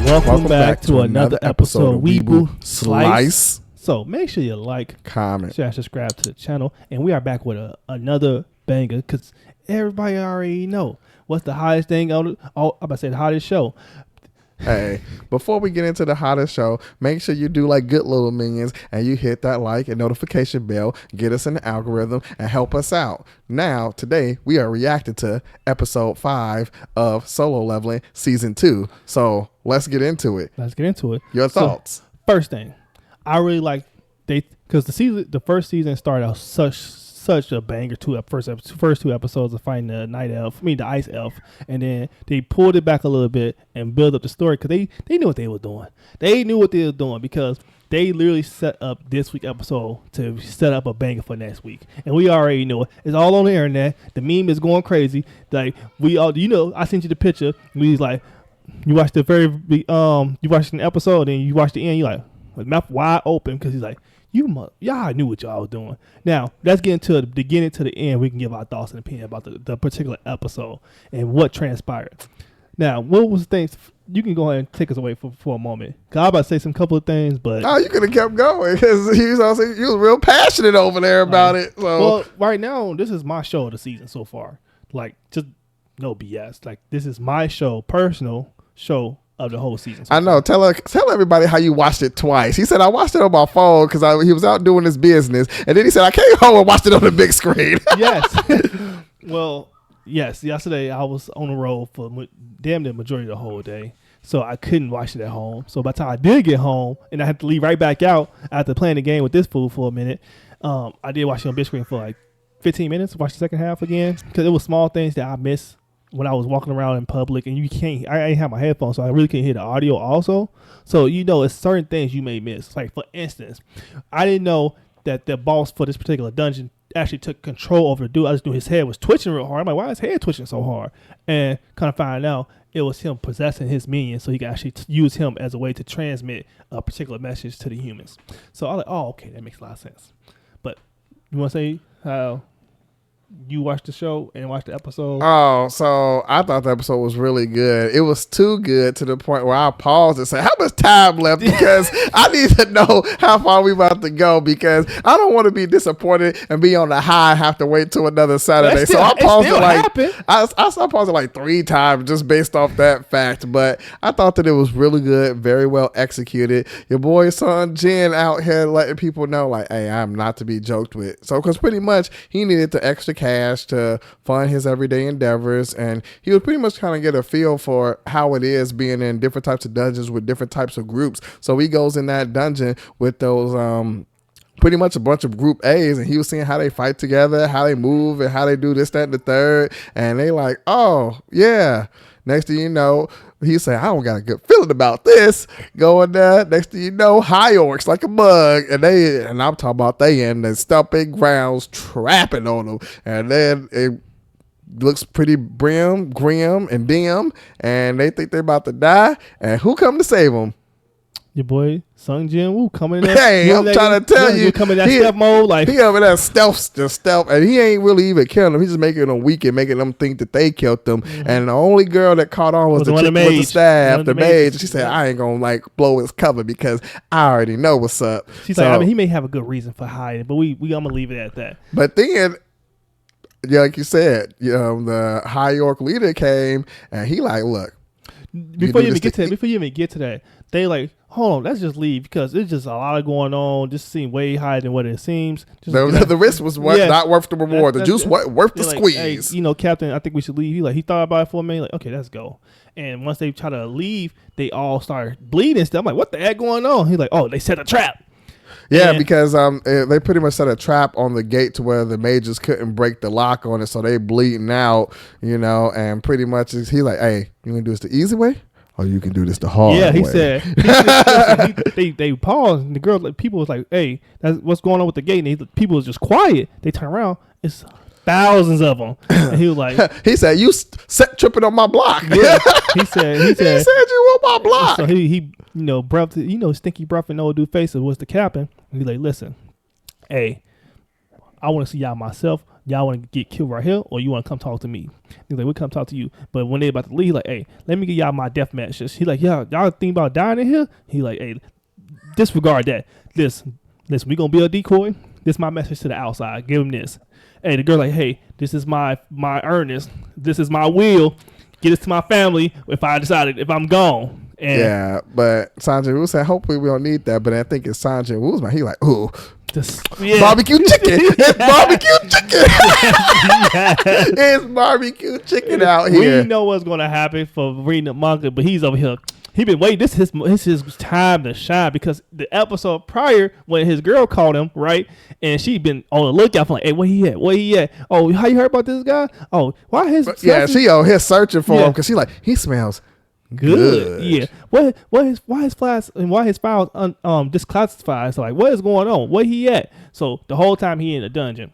Welcome back to another episode of Weeble Slice. So make sure you like, comment, share, subscribe to the channel. And we are back with another banger because everybody already know what's the hottest thing on I'm about to say the hottest show. Hey, before we get into the hottest show, make sure you do like good little minions and you hit that like and notification bell, get us in the algorithm and help us out. Now, today we are reacting to episode 5 of Solo Leveling season 2. So let's get into it. Your thoughts? First thing, I really like because the first season started out such a banger. First two episodes of fighting the ice elf, and then they pulled it back a little bit and built up the story because they knew what they were doing. They knew what they were doing because they literally set up this week's episode to set up a banger for next week, and we already know it. It's all on the internet. The meme is going crazy. Like we all, I sent you the picture. We was like, you watched you watched an episode and you watched the end. You like with mouth wide open because he's like. Y'all knew what y'all was doing. Now, let's get into the beginning to the end. We can give our thoughts and opinion about the particular episode and what transpired. Now, what was things? You can go ahead and take us away for a moment. Cause I was about to say some couple of things, but you could have kept going because he was real passionate over there about it. So. Well, right now, this is my show of the season so far. Like, just no BS. Like, this is my personal show. Of the whole season. So I know. Tell everybody how you watched it twice. He said I watched it on my phone because he was out doing his business, and then he said I came home and watched it on the big screen. Yes. Well, yes. Yesterday I was on the road for damn the majority of the whole day, so I couldn't watch it at home. So by the time I did get home, and I had to leave right back out after playing the game with this fool for a minute, I did watch it on big screen for like 15 minutes. Watch the second half again because it was small things that I missed. When I was walking around in public and I didn't have my headphones, so I really couldn't hear the audio also. So, it's certain things you may miss. Like, for instance, I didn't know that the boss for this particular dungeon actually took control over the dude. I just knew his head was twitching real hard. I'm like, why is his head twitching so hard? And kind of find out it was him possessing his minion so he could actually use him as a way to transmit a particular message to the humans. So I was like, oh, okay, that makes a lot of sense. But you want to say how... You watched the show and watched the episode? Oh, so I thought the episode was really good. It was too good to the point where I paused and said, how much time left? Because I need to know how far we about to go because I don't want to be disappointed and be on the high and have to wait till another Saturday. So I paused it I paused it like 3 times just based off that fact. But I thought that it was really good, very well executed. Your boy son Jen out here letting people know like, hey, I'm not to be joked with. So because pretty much he needed the extra cash to fund his everyday endeavors, and he would pretty much kind of get a feel for how it is being in different types of dungeons with different types of groups. So he goes in that dungeon with those pretty much a bunch of group A's, and he was seeing how they fight together, how they move, and how they do this, that, and the third. And they like, oh yeah. Next thing you know, he said, I don't got a good feeling about this. Going there, next thing you know, high orcs like a bug. And I'm talking about they in the stumping grounds trapping on them. And then it looks pretty grim and dim. And they think they're about to die. And who come to save them? Your boy Sung Jin Woo coming in. Hey, I'm trying to tell you, coming in that stealth mode, like he over there stealth, and he ain't really even killing them. He's just making them weak and making them think that they killed them. Mm-hmm. And the only girl that caught on was the chick with the staff, the mage. She said, "I ain't gonna like blow his cover because I already know what's up." She's like, he may have a good reason for hiding, but we I'm gonna leave it at that. But then. Yeah, like you said, the high orc leader came and he like, look. Before you even get to that, they like, hold on, let's just leave because it's just a lot of going on. This seems way higher than what it seems. The risk was not worth the reward. The juice worth the squeeze. Hey, Captain, I think we should leave. He thought about it for a minute. Like, okay, let's go. And once they try to leave, they all start bleeding. I'm like, what the heck going on? He's like, oh, they set a trap. Yeah, because they pretty much set a trap on the gate to where the mages couldn't break the lock on it, so they bleeding out, and pretty much he's like, hey, you gonna do this the easy way? Or you can do this the hard way. Yeah, he said. They paused, and the people was like, hey, that's what's going on with the gate? And people was just quiet. They turn around, it's thousands of them. And he was like, he said, you tripping on my block. Yeah, he said you on my block. So he breath, stinky breath and old dude face was the captain. And he's like, listen, hey, I want to see y'all myself. y'all want to get killed right here, or you want to come talk to me? He's like, we come talk to you. But when they about to leave, like, hey, let me get y'all my death matches. He like, yeah, y'all think about dying in here? He like, hey, disregard that. Listen, we gonna be a decoy. This is my message to the outside. Give him this. Hey, the girl like, hey, this is my earnest. This is my will. Get this to my family if I'm gone. And yeah, but Sanjay Wu said, hopefully we don't need that. But I think it's Sanjay Wu's man. He like, ooh, barbecue chicken. It's barbecue chicken. It's barbecue chicken out here. We know what's going to happen for reading the manga, but he's over here. He been waiting. This is his time to shine, because the episode prior, when his girl called him, right, and she been on the lookout for like, hey, where he at? Where he at? Oh, how you heard about this guy? Oh, why his? Yeah, she out here searching for him because she like, he smells good. Yeah. Why his files disclassified? So like, what is going on? Where he at? So the whole time he in the dungeon.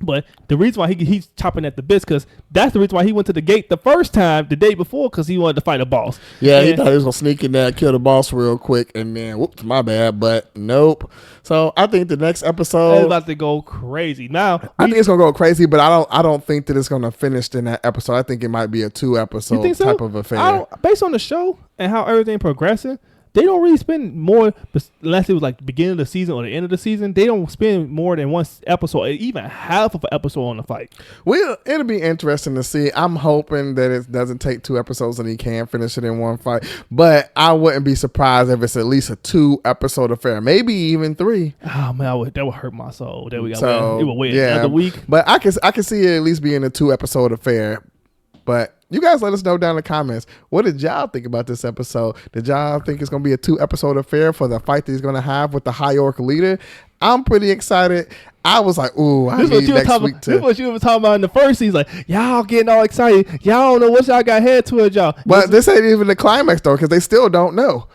But the reason why he's chopping at the bits, because that's the reason why he went to the gate the first time, the day before, because he wanted to fight a boss. Yeah, he thought he was going to sneak in there, kill the boss real quick, and then, whoops, my bad, but nope. So I think the next episode is about to go crazy. Now, I think it's going to go crazy, but I don't think that it's going to finish in that episode. I think it might be a 2-episode type of affair. Based on the show and how everything progressing, they don't really spend more, unless it was like the beginning of the season or the end of the season. They don't spend more than one episode, even half of an episode on the fight. Well, it'll be interesting to see. I'm hoping that it doesn't take 2 episodes and he can finish it in one fight. But I wouldn't be surprised if it's at least a 2-episode affair, maybe even 3. Oh man, that would hurt my soul. There we go. So, it would wait another week. But I can see it at least being a 2-episode affair. But you guys let us know down in the comments. What did y'all think about this episode? Did y'all think it's going to be a 2-episode affair for the fight that he's going to have with the High Orc leader? I'm pretty excited. I was like, ooh, I need next week to. This is what you were talking about in the first season. Like, y'all getting all excited. Y'all don't know what y'all got head towards y'all. But this ain't even the climax, though, because they still don't know.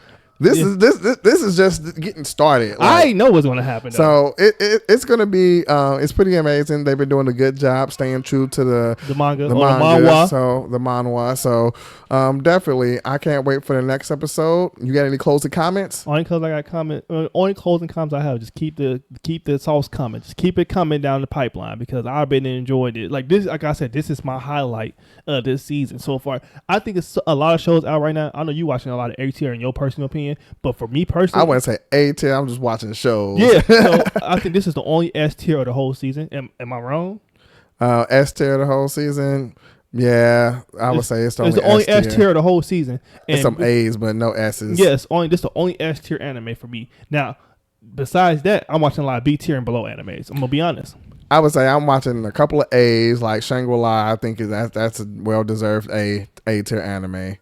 This is just getting started. I know what's going to happen, though. So it's going to be it's pretty amazing. They've been doing a good job staying true to the manga, the manhwa. So the manhwa. So definitely, I can't wait for the next episode. You got any closing comments? Only closing comments I have, just keep the sauce coming. Just keep it coming down the pipeline, because I've been enjoying it. Like I said, this is my highlight of this season so far. I think it's a lot of shows out right now. I know you watching a lot of A tier in your personal opinion, but for me personally, I wouldn't say A tier. I'm just watching shows. Yeah, so I think this is the only S tier of the whole season. Am I wrong? S tier of the whole season. Yeah, I would say it's the only S tier of the whole season. And some A's, but no S's. Yes, this is the only S tier anime for me. Now, besides that, I'm watching a lot of B tier and below animes. I'm gonna be honest. I would say I'm watching a couple of A's, like Shangri-La. I think that's a well-deserved A tier anime.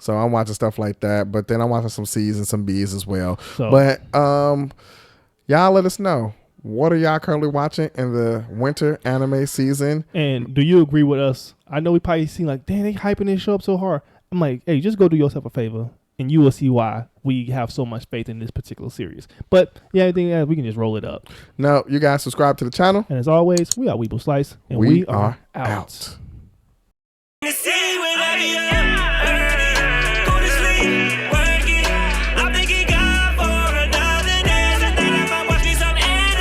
So I'm watching stuff like that, but then I'm watching some C's and some B's as well. So, but y'all let us know. What are y'all currently watching in the winter anime season? And do you agree with us? I know we probably seen like, damn, they hyping this show up so hard. I'm like, hey, just go do yourself a favor, and you will see why we have so much faith in this particular series. But yeah, I think we can just roll it up. No, you guys subscribe to the channel. And as always, we are Weeble Slice, and we are out.